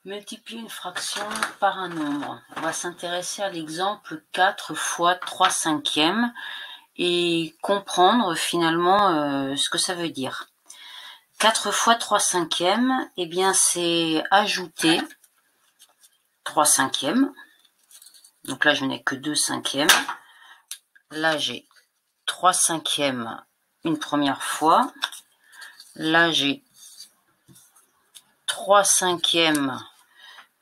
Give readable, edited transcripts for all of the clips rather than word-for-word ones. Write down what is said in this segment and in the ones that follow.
Multiplier une fraction par un nombre. On va s'intéresser à l'exemple 4 fois 3 cinquièmes et comprendre finalement ce que ça veut dire. 4 fois 3 cinquièmes, eh bien c'est ajouter 3 cinquièmes. Donc là je n'ai que 2 cinquièmes. Là j'ai 3 cinquièmes une première fois. Là j'ai 3 cinquièmes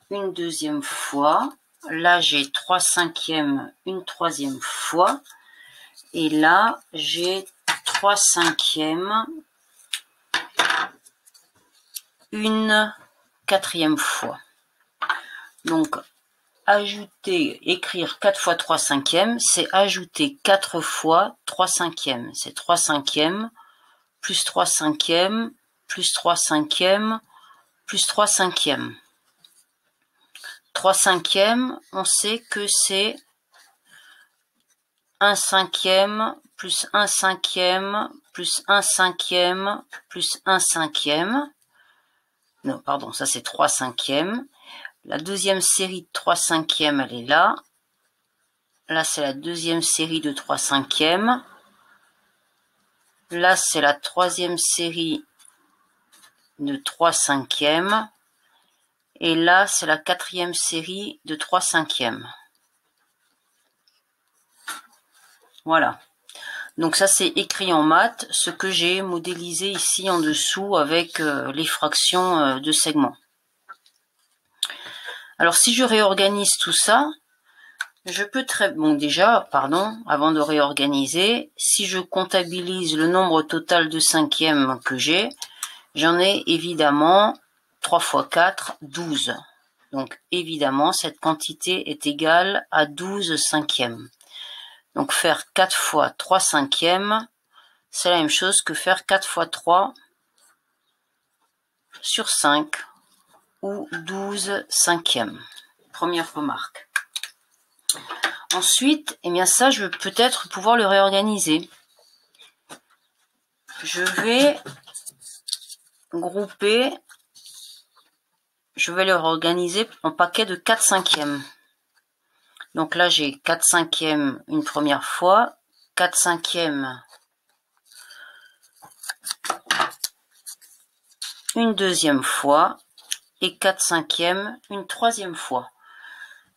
une deuxième fois. Là j'ai 3 cinquièmes une troisième fois. Et là j'ai 3 cinquièmes une quatrième fois. Donc ajouter, écrire 4 fois 3 cinquièmes, c'est ajouter 4 fois 3 cinquièmes. C'est 3 cinquièmes plus 3 cinquièmes plus 3 cinquièmes plus 3 cinquièmes. 3 cinquièmes, on sait que c'est 1 cinquième plus 1 cinquième plus 1 cinquième plus 1 cinquième. Non, pardon, ça c'est 3 cinquièmes. La deuxième série de 3 cinquièmes, elle est là. Là, c'est la deuxième série de 3 cinquièmes. Là, c'est la troisième série de 3 cinquièmes. Et là, c'est la quatrième série de 3 cinquièmes. Voilà. Donc ça, c'est écrit en maths, ce que j'ai modélisé ici en dessous avec les fractions de segments. Alors, si je réorganise tout ça, je peux avant de réorganiser, si je comptabilise le nombre total de cinquièmes que j'ai, j'en ai évidemment 3 fois 4, 12. Donc évidemment, cette quantité est égale à 12 cinquièmes. Donc faire 4 fois 3 cinquièmes, c'est la même chose que faire 4 fois 3 sur 5 ou 12 cinquièmes. Première remarque. Ensuite, eh bien ça, je vais peut-être pouvoir le réorganiser. Je vais grouper, je vais le réorganiser en paquet de 4 cinquièmes. Donc là, j'ai 4 cinquièmes une première fois, 4 cinquièmes une deuxième fois et 4 cinquièmes une troisième fois.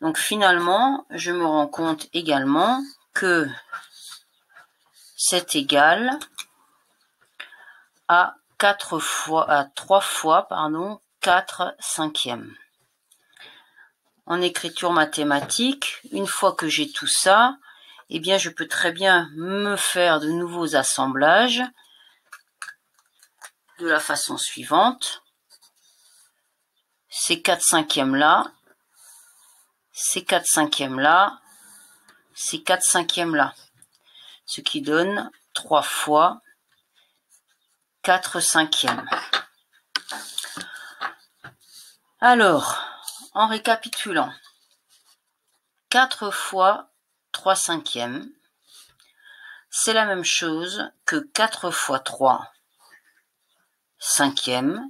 Donc finalement, je me rends compte également que c'est égal à 3 fois 4 cinquièmes. En écriture mathématique, une fois que j'ai tout ça, eh bien je peux très bien me faire de nouveaux assemblages de la façon suivante. Ces 4 cinquièmes là, ces 4 cinquièmes là, ces 4 cinquièmes là. Ce qui donne 3 fois 4 cinquièmes. Alors, en récapitulant, 4 fois 3 cinquièmes, c'est la même chose que 4 fois 3 cinquièmes,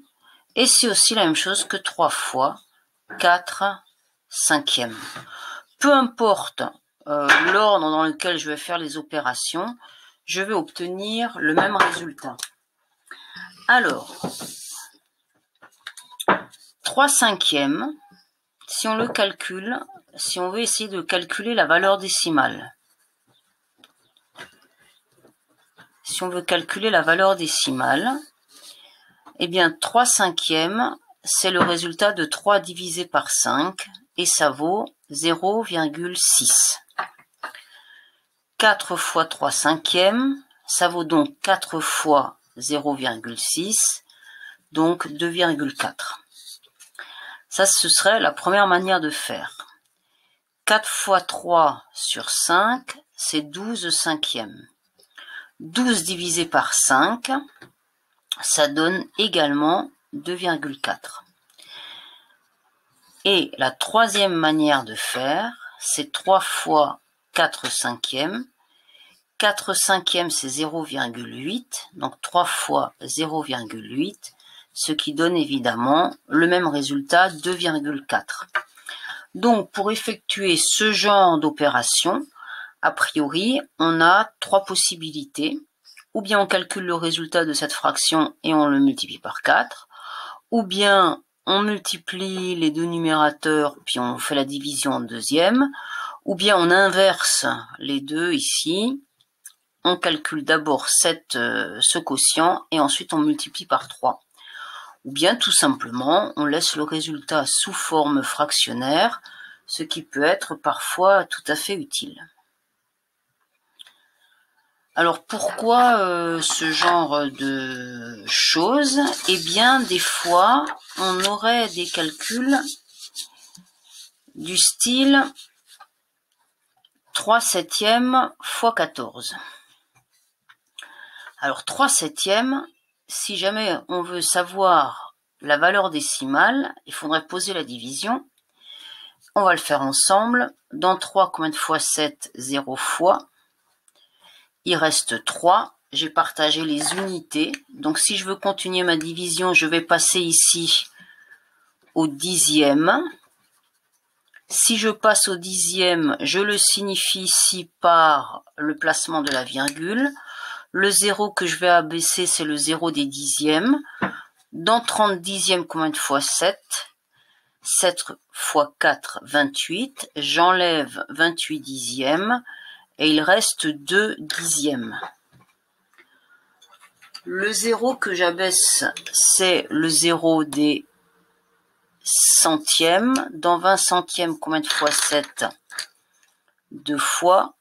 et c'est aussi la même chose que 3 fois 4 cinquièmes. Peu importe l'ordre dans lequel je vais faire les opérations, je vais obtenir le même résultat. Alors, 3 cinquièmes, si on le calcule, si on veut essayer de calculer la valeur décimale. Si on veut calculer la valeur décimale, eh bien 3 cinquièmes, c'est le résultat de 3 divisé par 5 et ça vaut 0,6. 4 fois 3 cinquièmes, ça vaut donc 4 fois 0,6, donc 2,4. Ça, ce serait la première manière de faire. 4 fois 3 sur 5, c'est 12 cinquièmes. 12 divisé par 5, ça donne également 2,4. Et la troisième manière de faire, c'est 3 fois 4 cinquièmes. 4 cinquièmes, c'est 0,8. Donc 3 fois 0,8, ce qui donne évidemment le même résultat, 2,4. Donc, pour effectuer ce genre d'opération, a priori, on a trois possibilités. Ou bien on calcule le résultat de cette fraction et on le multiplie par 4, ou bien on multiplie les deux numérateurs puis on fait la division en deuxième, ou bien on inverse les deux ici, on calcule d'abord ce quotient et ensuite on multiplie par 3. Ou bien tout simplement on laisse le résultat sous forme fractionnaire, ce qui peut être parfois tout à fait utile. Alors pourquoi ce genre de choses? Eh bien des fois on aurait des calculs du style 3/7 fois 14. Alors 3/7, si jamais on veut savoir la valeur décimale, il faudrait poser la division. On va le faire ensemble. Dans 3, combien de fois 7? 0 fois. Il reste 3. J'ai partagé les unités. Donc si je veux continuer ma division, je vais passer ici au dixième. Si je passe au dixième, je le signifie ici par le placement de la virgule. Le 0 que je vais abaisser, c'est le 0 des dixièmes. Dans 30 dixièmes, combien de fois 7? 7 fois 4, 28. J'enlève 28 dixièmes et il reste 2 dixièmes. Le 0 que j'abaisse, c'est le 0 des centièmes. Dans 20 centièmes, combien de fois 7? 2 fois.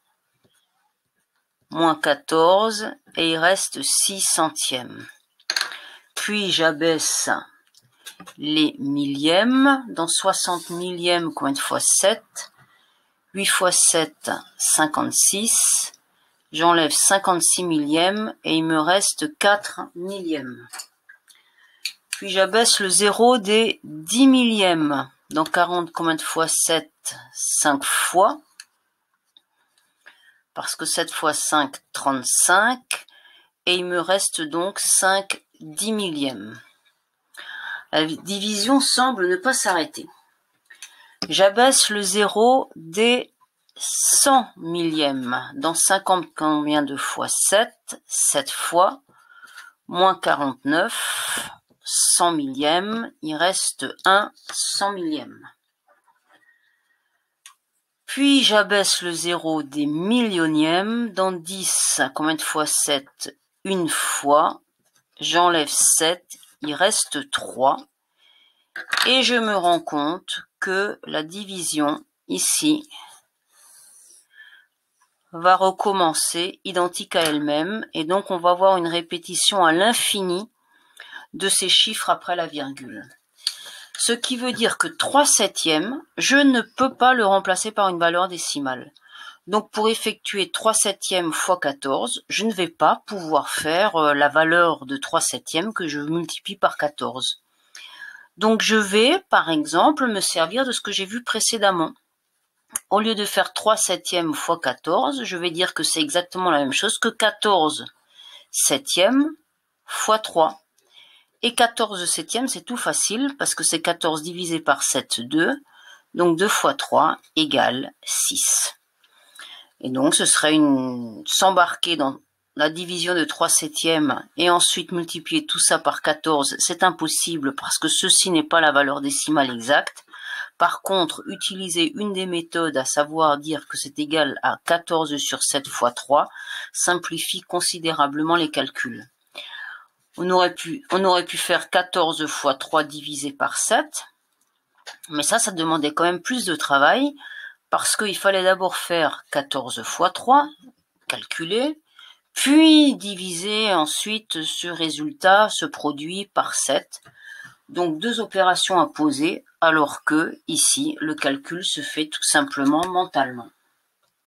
Moins 14, et il reste 6 centièmes. Puis j'abaisse les millièmes. Dans 60 millièmes, combien de fois 7? 8 fois 7, 56. J'enlève 56 millièmes et il me reste 4 millièmes. Puis j'abaisse le 0 des 10 millièmes. Dans 40, combien de fois 7? 5 fois. Parce que 7 fois 5, 35. Et il me reste donc 5 10 millièmes. La division semble ne pas s'arrêter. J'abaisse le 0 des 100 millièmes. Dans 50, combien de fois 7? 7 fois. Moins 49. 100 millièmes. Il reste 1 100 millième. Puis j'abaisse le 0 des millionièmes. Dans 10, combien de fois 7? Une fois. J'enlève 7. Il reste 3. Et je me rends compte que la division ici va recommencer identique à elle-même. Et donc on va avoir une répétition à l'infini de ces chiffres après la virgule. Ce qui veut dire que 3/7, je ne peux pas le remplacer par une valeur décimale. Donc pour effectuer 3/7 fois 14, je ne vais pas pouvoir faire la valeur de 3/7 que je multiplie par 14. Donc je vais, par exemple, me servir de ce que j'ai vu précédemment. Au lieu de faire 3/7 fois 14, je vais dire que c'est exactement la même chose que 14/7 fois 3. Et 14/7, c'est tout facile parce que c'est 14 divisé par 7, 2. Donc 2 fois 3 égale 6. Et donc ce serait s'embarquer dans la division de 3/7 et ensuite multiplier tout ça par 14. C'est impossible parce que ceci n'est pas la valeur décimale exacte. Par contre, utiliser une des méthodes, à savoir dire que c'est égal à 14 sur 7 fois 3, simplifie considérablement les calculs. On aurait pu faire 14 fois 3 divisé par 7, mais ça demandait quand même plus de travail, parce qu'il fallait d'abord faire 14 fois 3, calculer, puis diviser ensuite ce résultat, ce produit, par 7. Donc 2 opérations à poser, alors que ici, le calcul se fait tout simplement mentalement.